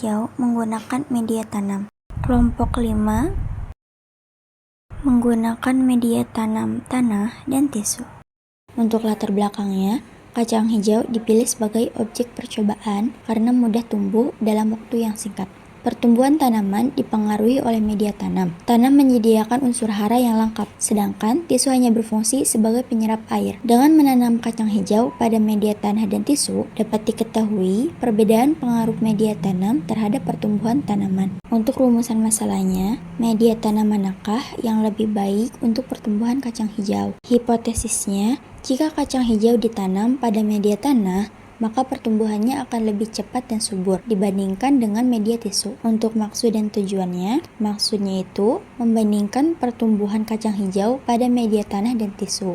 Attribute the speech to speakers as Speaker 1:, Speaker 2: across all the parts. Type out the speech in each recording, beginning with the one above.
Speaker 1: hijau menggunakan media tanam. Kelompok 5 menggunakan media tanam tanah dan tisu. Untuk latar belakangnya, kacang hijau dipilih sebagai objek percobaan karena mudah tumbuh dalam waktu yang singkat. Pertumbuhan tanaman dipengaruhi oleh media tanam. Tanah menyediakan unsur hara yang lengkap, sedangkan tisu hanya berfungsi sebagai penyerap air. Dengan menanam kacang hijau pada media tanah dan tisu, dapat diketahui perbedaan pengaruh media tanam terhadap pertumbuhan tanaman. Untuk rumusan masalahnya, media tanam manakah yang lebih baik untuk pertumbuhan kacang hijau? Hipotesisnya, jika kacang hijau ditanam pada media tanah, maka pertumbuhannya akan lebih cepat dan subur dibandingkan dengan media tisu. Untuk maksud dan tujuannya, maksudnya itu membandingkan pertumbuhan kacang hijau pada media tanah dan tisu.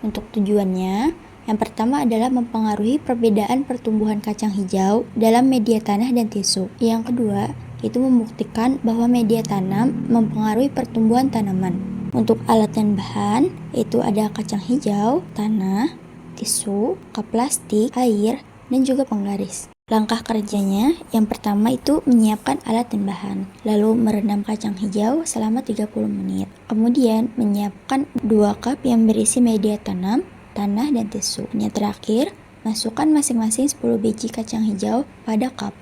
Speaker 1: Untuk tujuannya, yang pertama adalah mempengaruhi perbedaan pertumbuhan kacang hijau dalam media tanah dan tisu. Yang kedua, itu membuktikan bahwa media tanam mempengaruhi pertumbuhan tanaman. Untuk alat dan bahan, itu ada kacang hijau, tanah, tisu, kap plastik, air, dan juga penggaris. Langkah kerjanya, yang pertama itu menyiapkan alat dan bahan, lalu merendam kacang hijau selama 30 menit. Kemudian menyiapkan 2 cup yang berisi media tanam, tanah, dan tisu. Yang terakhir, masukkan masing-masing 10 biji kacang hijau pada cup.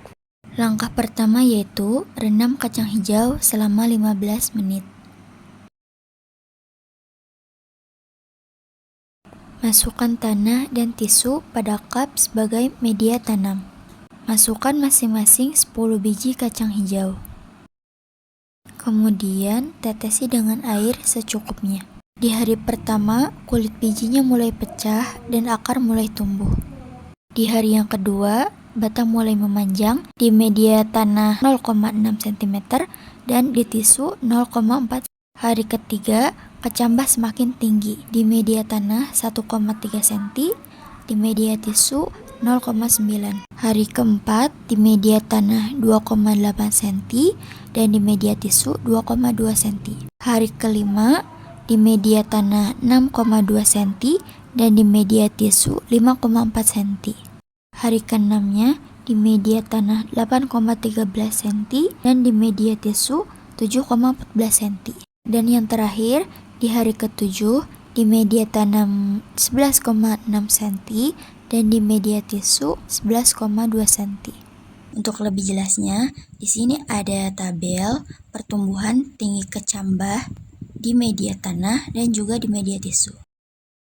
Speaker 1: Langkah pertama yaitu rendam kacang hijau selama 15 menit. Masukkan tanah dan tisu pada cup sebagai media tanam. Masukkan masing-masing 10 biji kacang hijau. Kemudian tetesi dengan air secukupnya. Di hari pertama, kulit bijinya mulai pecah dan akar mulai tumbuh. Di hari yang kedua, batang mulai memanjang di media tanah 0,6 cm dan di tisu 0,4 cm. Hari ketiga, kecambah semakin tinggi di media tanah 1,3 cm, di media tisu 0,9. Hari keempat di media tanah 2,8 cm dan di media tisu 2,2 cm. Hari kelima di media tanah 6,2 cm dan di media tisu 5,4 cm. Hari keenamnya di media tanah 8,13 cm dan di media tisu 7,14 cm. Dan yang terakhir, di hari ke-7 di media tanam 11,6 cm dan di media tisu 11,2 cm. Untuk lebih jelasnya, di sini ada tabel pertumbuhan tinggi kecambah di media tanah dan juga di media tisu.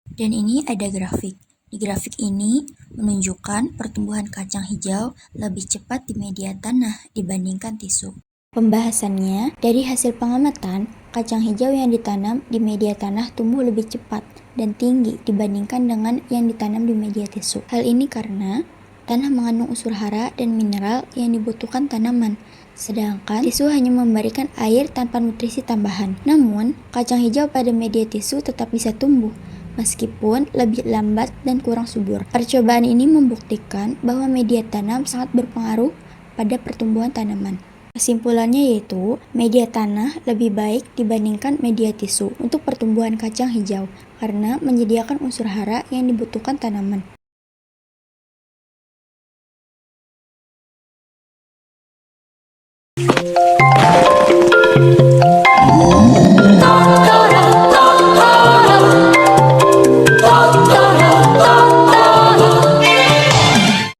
Speaker 1: Dan ini ada grafik. Di grafik ini menunjukkan pertumbuhan kacang hijau lebih cepat di media tanah dibandingkan tisu. Pembahasannya, dari hasil pengamatan, kacang hijau yang ditanam di media tanah tumbuh lebih cepat dan tinggi dibandingkan dengan yang ditanam di media tisu. Hal ini karena tanah mengandung unsur hara dan mineral yang dibutuhkan tanaman, sedangkan tisu hanya memberikan air tanpa nutrisi tambahan. Namun, kacang hijau pada media tisu tetap bisa tumbuh, meskipun lebih lambat dan kurang subur. Percobaan ini membuktikan bahwa media tanam sangat berpengaruh pada pertumbuhan tanaman. Kesimpulannya yaitu, media tanah lebih baik dibandingkan media tisu untuk pertumbuhan kacang hijau karena menyediakan unsur hara yang dibutuhkan tanaman.